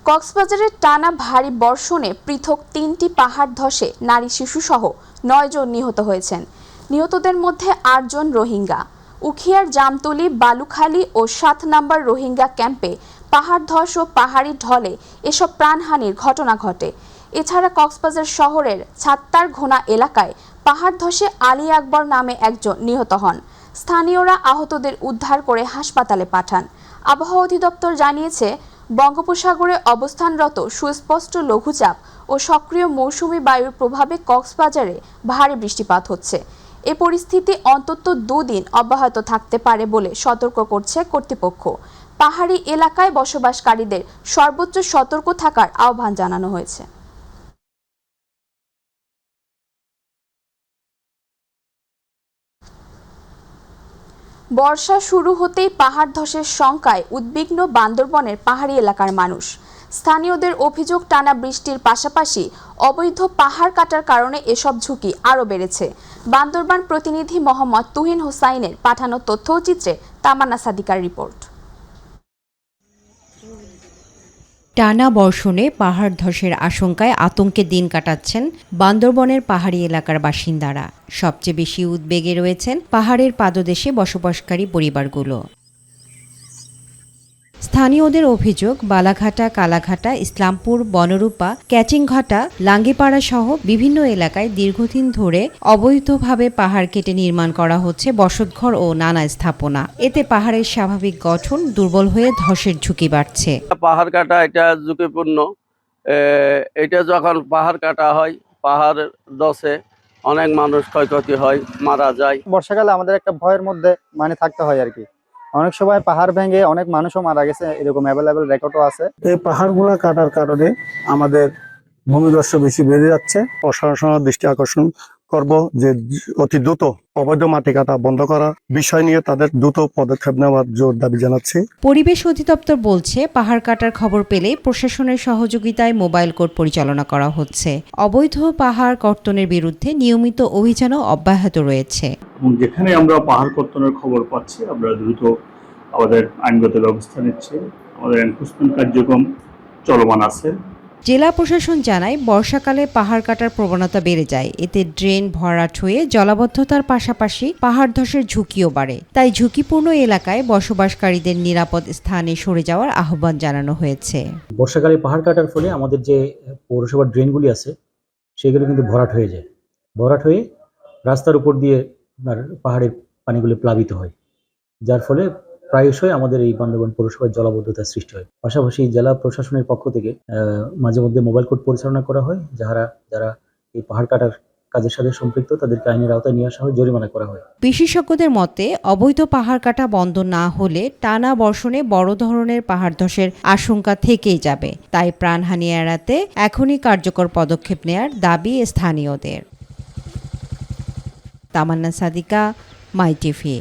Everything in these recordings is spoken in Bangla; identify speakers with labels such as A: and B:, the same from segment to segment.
A: কক্সবাজারের টানা ভারী বর্ষণে পৃথক ৩টি পাহাড় ধসে নারী শিশুসহ ৯ জন নিহত হয়েছেন। নিহতদের মধ্যে ৮ জন রোহিঙ্গা। উখিয়ার জামতলী, বালুখালী ও ৭ নম্বর রোহিঙ্গা ক্যাম্পে পাহাড় ধস ও পাহাড়ি ঢলে এসব প্রাণহানির ঘটনা ঘটে। এছাড়া কক্সবাজার শহরের ছাত্তার ঘোনা এলাকায় পাহাড় ধসে আলী আকবর নামে একজন নিহত হন। স্থানীয়রা আহতদের উদ্ধার করে হাসপাতালে পাঠান। আবহাওয়া অধিদপ্তর জানিয়েছে, বঙ্গোপসাগরে অবস্থানরত সুস্পষ্ট লঘুচাপ ও সক্রিয় মৌসুমী বায়ুর প্রভাবে কক্সবাজারে ভারী বৃষ্টিপাত হচ্ছে। এ পরিস্থিতি অন্তত 2 দিন অব্যাহত থাকতে পারে বলে সতর্ক করছে কর্তৃপক্ষ। পাহাড়ি এলাকায় বসবাসকারীদের সর্বোচ্চ সতর্ক থাকার আহ্বান জানানো হয়েছে। বর্ষা শুরু হতেই পাহাড় ধসের শঙ্কায় উদ্বিগ্ন বান্দরবনের পাহাড়ি এলাকার মানুষ। স্থানীয়দের অভিযোগ, টানা বৃষ্টির পাশাপাশি অবৈধ পাহাড় কাটার কারণে এসব ঝুঁকি আরও বেড়েছে। বান্দরবান প্রতিনিধি মোহাম্মদ তুহিন হোসাইনের পাঠানো তথ্যচিত্রে তামান্না সাদিকার রিপোর্ট।
B: টানা বর্ষণে পাহাড় ধসের আশঙ্কায় আতঙ্কে দিন কাটাচ্ছেন বান্দরবনের পাহাড়ি এলাকার বাসিন্দারা। সবচেয়ে বেশি উদ্বেগে রয়েছেন পাহাড়ের পাদদেশে বসবাসকারী পরিবারগুলো। স্থানীয়দের অভিযোগ, বালাঘাটা, কালাঘাটা, ইসলামপুর, বনরূপা, ক্যাচিংঘাটা, লাঙ্গিপাড়া সহ বিভিন্ন এলাকায় দীর্ঘদিন ধরে অবৈধভাবে পাহাড় কেটে নির্মাণ করা হচ্ছে বসতঘর ও নানা স্থাপনা। এতে পাহাড়ের স্বাভাবিক গঠন দুর্বল হয়ে ধসের ঝুঁকি বাড়ছে।
C: পাহাড় কাটা এটা ঝুঁকিপূর্ণ। এটা যখন পাহাড় কাটা হয়, পাহাড় ধসে অনেক মানুষ ক্ষয়ক্ষতি হয়, মারা যায়।
D: বর্ষাকালে আমাদের একটা ভয়ের মধ্যে থাকতে হয় আর কি। অনেক সময় পাহাড় ভেঙে অনেক মানুষও মারা গেছে, এরকম অ্যাভেলেবেল রেকর্ডও আছে।
E: এই পাহাড়গুলো কাটার কারণে আমাদের ভূমিধস বেশি বেড়ে যাচ্ছে। প্রশাসনের দৃষ্টি আকর্ষণ করব যে অতি দ্রুত অবৈধ মাটি কাটা বন্ধ করার বিষয় নিয়ে তাদের দ্রুত পদক্ষেপ নেওয়ার জোর দাবি জানাচ্ছি।
B: পরিবেশ অধিদপ্তর বলছে, পাহাড় কাটার খবর পেলে প্রশাসনের সহযোগিতায় মোবাইল কোর্ট পরিচালনা করা হচ্ছে। অবৈধ পাহাড় কর্তনের বিরুদ্ধে নিয়মিত অভিযানও অব্যাহত রয়েছে।
F: যেখানে আমরা পাহাড় কর্তনের খবর পাচ্ছি, আমরা দ্রুত আমাদের আইনগত ব্যবস্থা নিচ্ছি। আমাদের এনফোর্সমেন্ট কার্যক্রম চলমান আছে।
B: জেলা প্রশাসন জানায়, বর্ষাকালে পাহাড় কাটার প্রবণতা বেড়ে যায়। এতে ড্রেন ভরাট হয়ে জলাবদ্ধতার পাশাপাশি পাহাড় ধসের ঝুঁকিও বাড়ে। তাই ঝুঁকিপূর্ণ এলাকায় বসবাসকারীদের নিরাপদ স্থানে সরে যাওয়ার আহ্বান জানানো হয়েছে।
G: বর্ষাকালে পাহাড় কাটার ফলে আমাদের যে পৌরসভার ড্রেনগুলি আছে সেগুলো কিন্তু ভরাট হয়ে যায়। ভরাট হয়ে রাস্তার উপর দিয়ে পাহাড়ের পানিগুলি প্লাবিত হয়, যার ফলে প্রায়শই আমাদের এই বান্দরবান পৌরসভায় জলাবদ্ধতার সৃষ্টি হয়। পাশাপাশি জেলা প্রশাসনের পক্ষ থেকে মাঝে মধ্যে মোবাইল কোর্ট পরিচালনা করা হয়। যারা এই পাহাড় কাটার কাজের সাথে সম্পৃক্ত তাদেরকে আইনের আওতায় নিয়ে আসা হয়, জরিমানা করা হয়।
B: বিশেষজ্ঞদের মতে, অবৈধ পাহাড় কাটা বন্ধ না হলে টানা বর্ষণে বড় ধরনের পাহাড় ধসের আশঙ্কা থেকেই যাবে। তাই প্রাণহানি এড়াতে এখনই কার্যকর পদক্ষেপ নেয়ার দাবি স্থানীয়দের। তামান্না সাদিকা, মাই টিভি।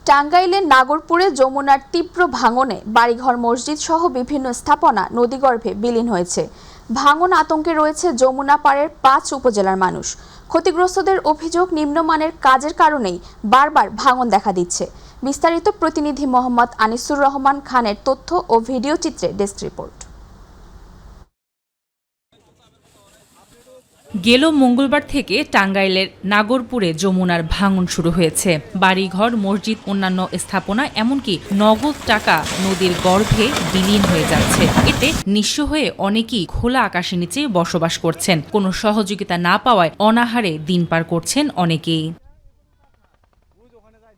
A: টাঙ্গাইলের নাগরপুরে যমুনার তীব্র ভাঙনে বাড়িঘর, মসজিদ সহ বিভিন্ন স্থাপনা নদীগর্ভে বিলীন হয়েছে। ভাঙন আতঙ্কে রয়েছে যমুনা পাড়ের 5 উপজেলার মানুষ। ক্ষতিগ্রস্তদের অভিযোগ, নিম্নমানের কাজের কারণেই বারবার ভাঙন দেখা দিচ্ছে। বিস্তারিত প্রতিনিধি মোহাম্মদ আনিসুর রহমান খানের তথ্য ও ভিডিও চিত্রে ডেস্ক রিপোর্ট।
H: গেল মঙ্গলবার থেকে টাঙ্গাইলের নাগরপুরে যমুনার ভাঙন শুরু হয়েছে। বাড়িঘর, মসজিদ, অন্যান্য স্থাপনা, এমনকি নগদ টাকা নদীর গর্ভে বিলীন হয়ে যাচ্ছে। এতে নিঃস্ব হয়ে অনেকেই খোলা আকাশের নিচে বসবাস করছেন। কোনো সহযোগিতা না পাওয়ায় অনাহারে দিন পার করছেন অনেকেই।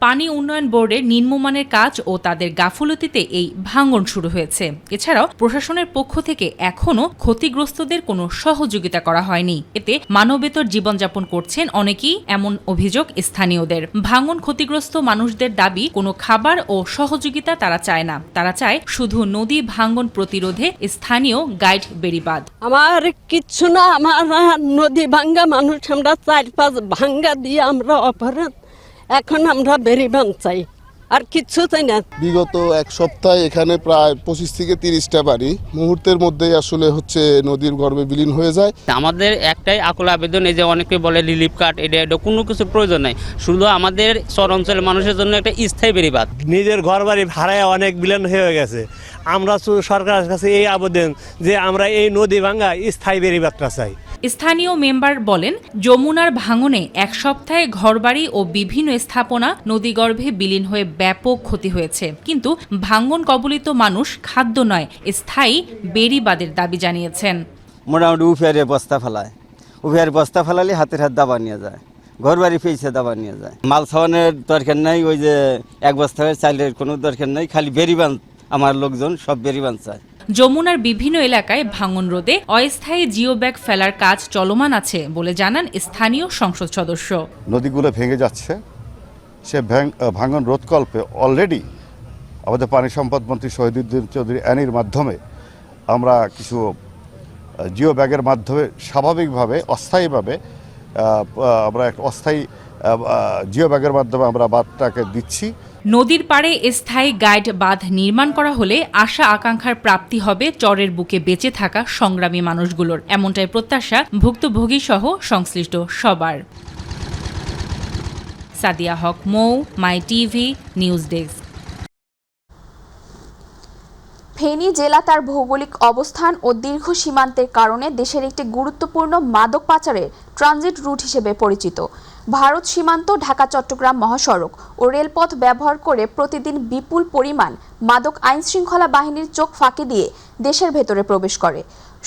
H: পানি উন্নয়ন বোর্ডের নিম্নমানের কাজ ও তাদের গাফলতিতে এই ভাঙন শুরু হয়েছে। এছাড়াও প্রশাসনের পক্ষ থেকে এখনও ক্ষতিগ্রস্তদের কোনো সহযোগিতা করা হয়নি। এতে মানবেতর জীবনযাপন করছেন অনেকেই, এমন অভিযোগ স্থানীয়দের। ভাঙন ক্ষতিগ্রস্ত মানুষদের দাবি, কোনো খাবার ও সহযোগিতা তারা চায় না। তারা চায় শুধু নদী ভাঙন প্রতিরোধে স্থানীয় গাইড বেড়িবাঁধ।
I: আমার কিচ্ছু না, আমার নদী ভাঙ্গা মানুষ, আমরা 4-5 ভাঙ্গা দিয়ে আমরা অপরাধ। এখন আমরা বেড়িবাঁধ চাই, আর কিচ্ছু চাই না।
J: বিগত এক সপ্তাহে এখানে প্রায় 25 থেকে 30টা বাড়ি মুহূর্তের মধ্যেই আসলে হচ্ছে নদীর গর্ভে বিলীন হয়ে যায়।
K: আমাদের একটাই আকুল আবেদন, এই যে অনেকে বলে রিলিফ কার্ড, এটা কোনো কিছু প্রয়োজন নাই, শুধু আমাদের শহর অঞ্চলের মানুষের জন্য একটা স্থায়ী বেড়িবাঁধ।
L: নিজের ঘর বাড়ি ভাড়ায় অনেক বিলীন হয়ে গেছে। আমরা সরকারের কাছে এই আবেদন যে আমরা এই নদী ভাঙ্গা স্থায়ী বেড়িবাঁধটা চাই।
H: স্থানীয় মেম্বার বলেন, যমুনার ভাঙনে এক সপ্তাহে ঘরবাড়ি ও বিভিন্ন স্থাপনা নদীগর্ভে বিলীন হয়ে ব্যাপক ক্ষতি হয়েছে, কিন্তু ভাঙন কবলিত মানুষ খাদ্য নয়, স্থায়ী বেড়িবাঁধের দাবি জানিয়েছেন।
M: মোটামুটি উফিয়ারে বস্তা ফেলায়, উফিয়ারে বস্তা ফেলালে হাতের হাত দাবা নিয়ে যায়, ঘর বাড়ি পেয়েছে দাবা নিয়ে যায়। মাল ছাওয়ানোর দরকার নাই, ওই যে এক বস্তা চাইলের কোনো দরকার নাই, খালি বেড়িবাঁধ আমার লোকজন সব বেড়িবাঁধ চায়।
H: যমুনার বিভিন্ন এলাকায় ভাঙন রোধে অস্থায়ী জিও ব্যাগ ফেলার কাজ চলমান আছে বলে জানান স্থানীয় সংসদ সদস্য।
N: নদীগুলো ভেঙে যাচ্ছে, সে ভাঙন রোধকল্পে অলরেডি আমাদের পানি সম্পদ মন্ত্রী শহীদুদ্দিন চৌধুরী অ্যানির মাধ্যমে আমরা কিছু জিও ব্যাগের মাধ্যমে স্বাভাবিকভাবে অস্থায়ীভাবে আমরা একটা অস্থায়ী জিও ব্যাগের মাধ্যমে আমরা বাঁধটাকে দিচ্ছি।
H: নদীর পাড়ে স্থায়ী গাইড বাঁধ নির্মাণ করা হলে আশা আকাঙ্ক্ষার প্রাপ্তি হবে চরের বুকে বেঁচে থাকা সংগ্রামী মানুষগুলোর, এমনটাই প্রত্যাশা ভুক্তভোগী সহ সংশ্লিষ্ট সবার। সাদিয়া হক মৌ, মাই টিভি নিউজ ডেস্ক।
A: ফেনী জেলা তার ভৌগোলিক অবস্থান ও দীর্ঘ সীমান্তের কারণে দেশের একটি গুরুত্বপূর্ণ মাদক পাচারের ট্রানজিট রুট হিসেবে পরিচিত। ভারত সীমান্ত ঢাকা-চট্টগ্রাম মহাসড়ক ও রেলপথ ব্যবহার করে প্রতিদিন বিপুল পরিমাণ মাদক আইনশৃঙ্খলা বাহিনীর চোখ ফাঁকি দিয়ে দেশের ভেতরে প্রবেশ করে।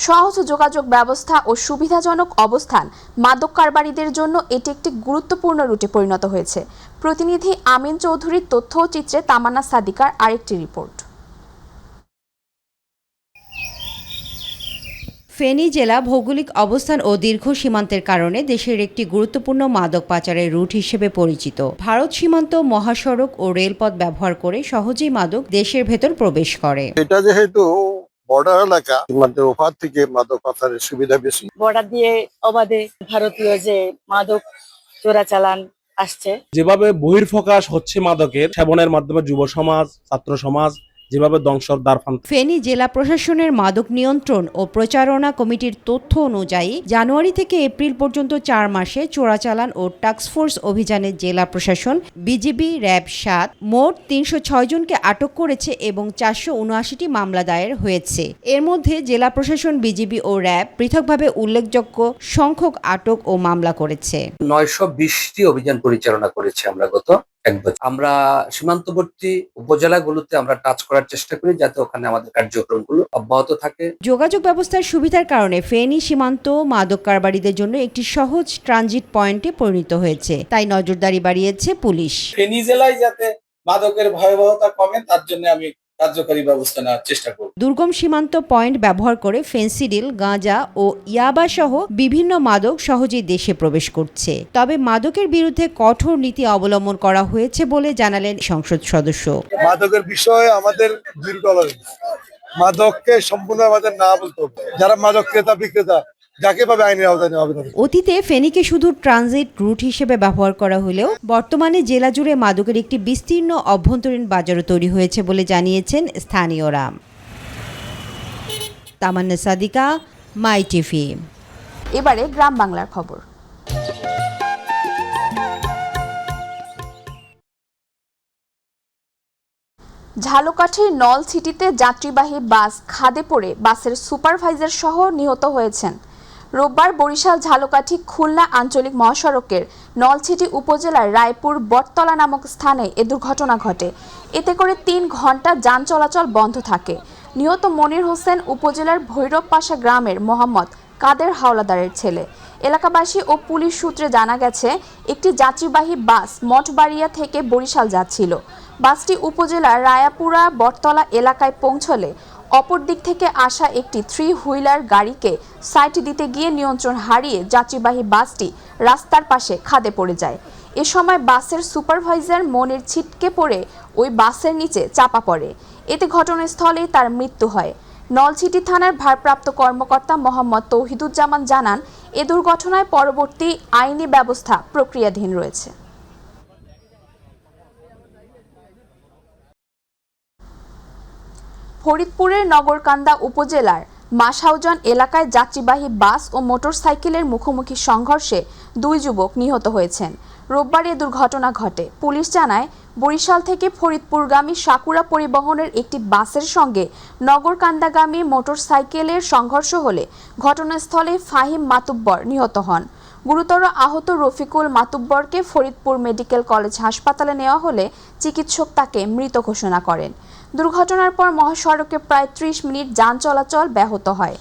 A: সহজ যোগাযোগ ব্যবস্থা ও সুবিধাজনক অবস্থান মাদক কারবারিদের জন্য এটি একটি গুরুত্বপূর্ণ রুটে পরিণত হয়েছে। প্রতিনিধি আমিন চৌধুরীর তথ্য ও চিত্রে তামান্না সাদিকার আরেকটি রিপোর্ট।
B: ফেনী জেলা ভৌগোলিক অবস্থান ও দীর্ঘ সীমান্তের কারণে দেশের একটি গুরুত্বপূর্ণ মাদক পাচারের রুট হিসেবে পরিচিত। ভারত সীমান্ত মহাসড়ক ও রেলপথ ব্যবহার করে সহজেই মাদক দেশের ভেতর প্রবেশ করে।
E: এটা যেহেতু বর্ডার এলাকা, সীমান্তের ওপার থেকে মাদক পাচারের সুবিধা বেশি।
I: বর্ডার দিয়ে অবাধে ভারতীয় যে মাদক চোরাচালান আসছে,
L: যেভাবে বহির্প্রকাশ হচ্ছে মাদকের সেবনের মাধ্যমে যুব সমাজ, ছাত্র সমাজ যেভাবে ধ্বংসের দ্বার প্রান্তে।
B: ফেনী জেলা প্রশাসনের মাদক নিয়ন্ত্রণ ও প্রচারণা কমিটির তথ্য অনুযায়ী জানুয়ারি থেকে এপ্রিল পর্যন্ত 4 মাসে চোরাচালান ও টাস্কফোর্স অভিযানে জেলা প্রশাসন, বিজিবি, র্যাব 7 মোট 306 জনকে আটক করেছে এবং 479টি মামলা দায়ের হয়েছে। এর মধ্যে জেলা প্রশাসন, বিজিবি ও র্যাব পৃথকভাবে উল্লেখযোগ্য সংখ্যক আটক ও মামলা করেছে।
O: 920টি অভিযান পরিচালনা করেছি আমরা গত এক বছর। আমরা সীমান্তবর্তী উপজেলাগুলোতে আমরা টাচ করার চেষ্টা করি যাতে ওখানে আমাদের কার্যক্রমগুলো অব্যাহত থাকে।
B: যোগাযোগ ব্যবস্থার সুবিধার কারণে ফেনী সীমান্ত মাদক কারবারিদের জন্য একটি সহজ ট্রানজিট পয়েন্টে পরিণত হয়েছে, তাই নজরদারি বাড়িয়েছে পুলিশ।
P: ফেনী জেলায় যাতে মাদকের ভয়াবহতা কমে তার জন্য আমি কার্যকরী ব্যবস্থা নেওয়ার চেষ্টা করব।
B: দুর্গম সীমান্ত পয়েন্ট ব্যবহার করে ফেন্সিডিল, গাঁজা ও ইয়াবা সহ বিভিন্ন মাদক সহজেই দেশে প্রবেশ করছে। তবে মাদকের বিরুদ্ধে কঠোর নীতি অবলম্বন করা হয়েছে বলে জানালেন সংসদ সদস্য।
E: মাদকের বিষয়ে আমাদের মাদককে সম্পূর্ণ আমাদের না বলতে হবে। যারা মাদক ক্রেতা বিক্রেতা যাকে পাবে আইনের আওতায় নেওয়া হবে।
B: অতীতে ফেনীকে শুধু ট্রানজিট রুট হিসেবে ব্যবহার করা হলেও বর্তমানে জেলা জুড়ে মাদকের একটি বিস্তীর্ণ অভ্যন্তরীণ বাজারও তৈরি হয়েছে বলে জানিয়েছেন স্থানীয়রা। তামান্না সাদিকা, মাই টিভি।
A: এবারে গ্রাম বাংলার খবর। ঝালকাঠির নলছিটিতে যাত্রীবাহী বাস খাদে পড়ে বাসের সুপারভাইজার সহ নিহত হয়েছেন। রোববার বরিশাল ঝালকাঠি খুলনা আঞ্চলিক মহাসড়কের নলছিটি উপজেলার রায়পুর বটতলা নামক স্থানে এ দুর্ঘটনা ঘটে। এতে করে 3 ঘন্টা যান চলাচল বন্ধ থাকে। নিহত মনির হোসেন উপজেলার ভৈরবপাশা গ্রামের মোহাম্মদ কাদের হাওলাদারের ছেলে। এলাকাবাসী ও পুলিশ সূত্রে জানা গেছে, একটি যাত্রীবাহী বাস মঠবাড়িয়া থেকে বরিশাল যাচ্ছিল। বাসটি উপজেলার রায়াপুরা বটতলা এলাকায় পৌঁছলে অপর দিক থেকে আসা একটি 3 হুইলার গাড়িকে সাইড দিতে গিয়ে নিয়ন্ত্রণ হারিয়ে যাত্রীবাহী বাসটি রাস্তার পাশে খাদে পড়ে যায়। এ সময় বাসের সুপারভাইজার মনির ছিটকে পড়ে ওই বাসের নিচে চাপা পড়ে। এতে ঘটনাস্থলেই তার মৃত্যু হয়। নলছিটি থানার ভারপ্রাপ্ত কর্মকর্তা মোহাম্মদ তৌহিদুজ্জামান জানান, এ দুর্ঘটনায় পরবর্তী আইনি ব্যবস্থা প্রক্রিয়াধীন রয়েছে। ফরিদপুরের নগরকান্দা উপজেলার মাসাউজান এলাকায় যাত্রীবাহী বাস ও মোটরসাইকেলের মুখোমুখি সংঘর্ষে 2 যুবক নিহত হয়েছেন। রোববার এ দুর্ঘটনা ঘটে। পুলিশ জানায়, বরিশাল থেকে ফরিদপুরগামী সাকুরা পরিবহনের একটি বাসের সঙ্গে নগরকান্দাগামী মোটরসাইকেলের সংঘর্ষ হলে ঘটনাস্থলে ফাহিম মাতুব্বর নিহত হন। গুরুতর আহত রফিকুল মাতুব্বরকে ফরিদপুর মেডিকেল কলেজ হাসপাতালে নেওয়া হলে চিকিৎসক তাকে মৃত ঘোষণা করেন। দুর্ঘটনার পর মহাসড়কে প্রায় 30 মিনিট যান চলাচল ব্যাহত হয়।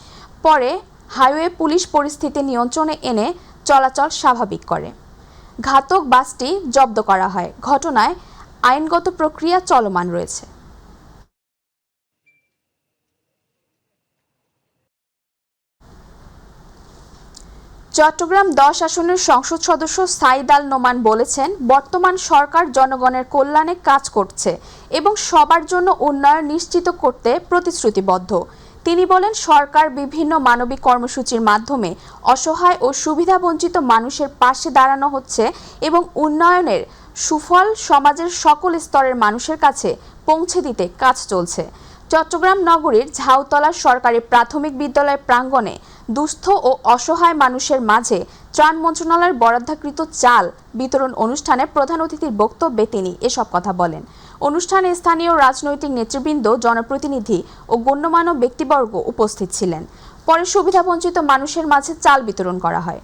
A: পরে হাইওয়ে পুলিশ পরিস্থিতি নিয়ন্ত্রণে এনে চলাচল স্বাভাবিক করে। ঘাতক বাসটি জব্দ করা হয়। ঘটনায় আইনগত প্রক্রিয়া চলমান রয়েছে। চট্টগ্রাম 10 আসনের সংসদ সদস্য সাইদ আল নোমান বলেছেন, বর্তমান সরকার জনগণের কল্যাণে কাজ করছে এবং সবার জন্য উন্নয়ন নিশ্চিত করতে প্রতিশ্রুতিবদ্ধ। তিনি বলেন, সরকার বিভিন্ন মানবিক কর্মসূচির মাধ্যমে অসহায় ও সুবিধাবঞ্চিত মানুষের পাশে দাঁড়ানো হচ্ছে এবং উন্নয়নের সুফল সমাজের সকল স্তরের মানুষের কাছে পৌঁছে দিতে কাজ চলছে। চট্টগ্রাম নগরীর ঝাউতলা সরকারি প্রাথমিক বিদ্যালয় প্রাঙ্গণে দুস্থ ও অসহায় মানুষের মাঝে ত্রাণ মন্ত্রণালয়ের বরাদ্দকৃত চাল বিতরণ অনুষ্ঠানে প্রধান অতিথির বক্তব্যে তিনি এসব কথা বলেন। অনুষ্ঠানে স্থানীয় রাজনৈতিক নেতৃবৃন্দ, জনপ্রতিনিধি ও গণ্যমান্য ব্যক্তিবর্গ উপস্থিত ছিলেন। পরে সুবিধাবঞ্চিত মানুষের মাঝে চাল বিতরণ করা হয়।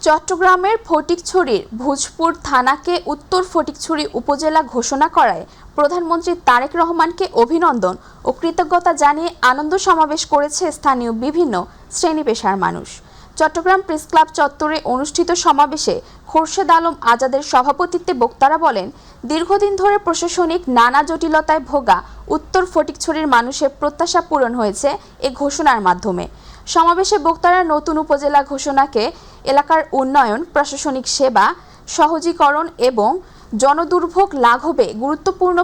A: চট্টগ্রামের ফটিকছড়ির ভুজপুর থানাকে উত্তর ফটিকছড়ি উপজেলা ঘোষণা করায় প্রধানমন্ত্রী তারেক রহমানকে অভিনন্দন ও কৃতজ্ঞতা জানিয়ে আনন্দ সমাবেশ করেছে স্থানীয় বিভিন্ন শ্রেণী পেশার মানুষ। চট্টগ্রাম প্রেস ক্লাব চত্বরে অনুষ্ঠিত সমাবেশে খোরশেদ আলম আজাদের সভাপতিত্বে বক্তারা বলেন, দীর্ঘদিন ধরে প্রশাসনিক নানা জটিলতায় ভোগা উত্তর ফটিকছড়ির মানুষের প্রত্যাশা পূরণ হয়েছে এ ঘোষণার মাধ্যমে। সমাবেশে বক্তারা নতুন উপজেলা ঘোষণাকে এলাকার উন্নয়ন, প্রশাসনিক সেবা, সহজীকরণ এবং জনদুর্ভোগ লাঘবে গুরুত্বপূর্ণ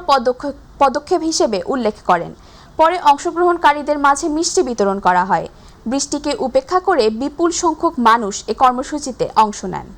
A: পদক্ষেপ হিসেবে উল্লেখ করেন। পরে অংশগ্রহণকারীদের মাঝে মিষ্টি বিতরণ করা হয়। বৃষ্টিকে উপেক্ষা করে বিপুল সংখ্যক মানুষ এ কর্মসূচিতে অংশ নেন।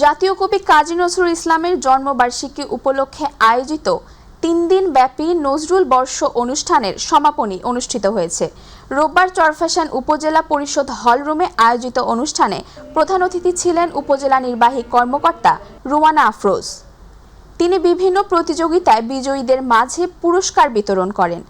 A: জাতীয় কবি কাজী নজরুল ইসলামের জন্মবার্ষিকী উপলক্ষে আয়োজিত 3 দিন ব্যাপী নজরুল বর্ষ অনুষ্ঠানের সমাপনী অনুষ্ঠিত হয়েছে। রোববার চরফ্যাশন উপজেলা পরিষদ হলরুমে আয়োজিত অনুষ্ঠানে প্রধান অতিথি ছিলেন উপজেলা নির্বাহী কর্মকর্তা রুমানা আফরোজ। তিনি বিভিন্ন প্রতিযোগিতায় বিজয়ীদের মাঝে পুরস্কার বিতরণ করেন।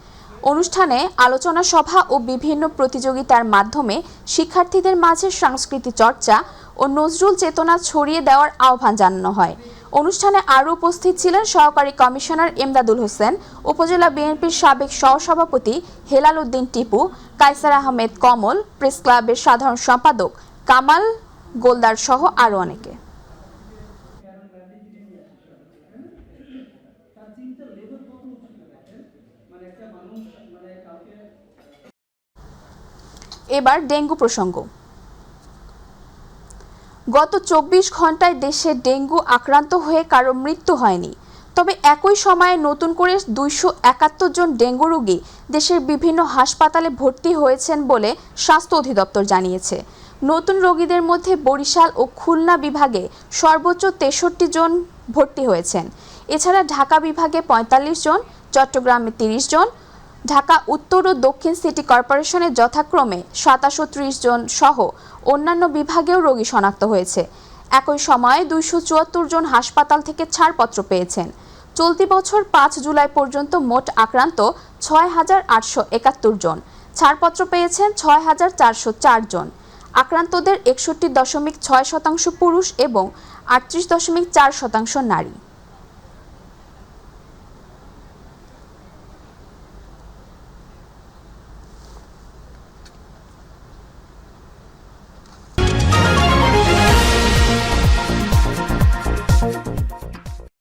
A: অনুষ্ঠানে আলোচনা সভা ও বিভিন্ন প্রতিযোগিতার মাধ্যমে শিক্ষার্থীদের মাঝে সংস্কৃতি চর্চা ও নজরুল চেতনা ছড়িয়ে দেওয়ার আহ্বান জানানো হয়। অনুষ্ঠানে আরও উপস্থিত ছিলেন সহকারী কমিশনার এমদাদুল হোসেন, উপজেলা বিএনপির সাবেক সহসভাপতি হেলাল উদ্দিন টিপু, কায়সার আহমেদ কমল, প্রেস ক্লাবের সাধারণ সম্পাদক কামাল গোলদার সহ আরও অনেকে। এবার ডেঙ্গু প্রসঙ্গ। গত 24 ঘন্টায় দেশে ডেঙ্গু আক্রান্ত হয়ে কারো মৃত্যু হয়নি। তবে একই সময়ে নতুন করে 271 জন ডেঙ্গু রোগী দেশের বিভিন্ন হাসপাতালে ভর্তি হয়েছেন বলে স্বাস্থ্য অধিদপ্তর জানিয়েছে। নতুন রোগীদের মধ্যে বরিশাল ও খুলনা বিভাগে সর্বোচ্চ 63 জন ভর্তি হয়েছেন। এছাড়া ঢাকা বিভাগে 45 জন, চট্টগ্রামে 30 জন, ঢাকা উত্তর ও দক্ষিণ সিটি কর্পোরেশনে যথাক্রমে 27 ও 30 জন সহ অন্যান্য বিভাগেও রোগী শনাক্ত হয়েছে। একই সময়ে 274 জন হাসপাতাল থেকে ছাড়পত্র পেয়েছেন। চলতি বছর 5 জুলাই পর্যন্ত মোট আক্রান্ত 6,871 জন, ছাড়পত্র পেয়েছেন 6,404 জন। আক্রান্তদের 61.6% পুরুষ এবং 38.4% নারী।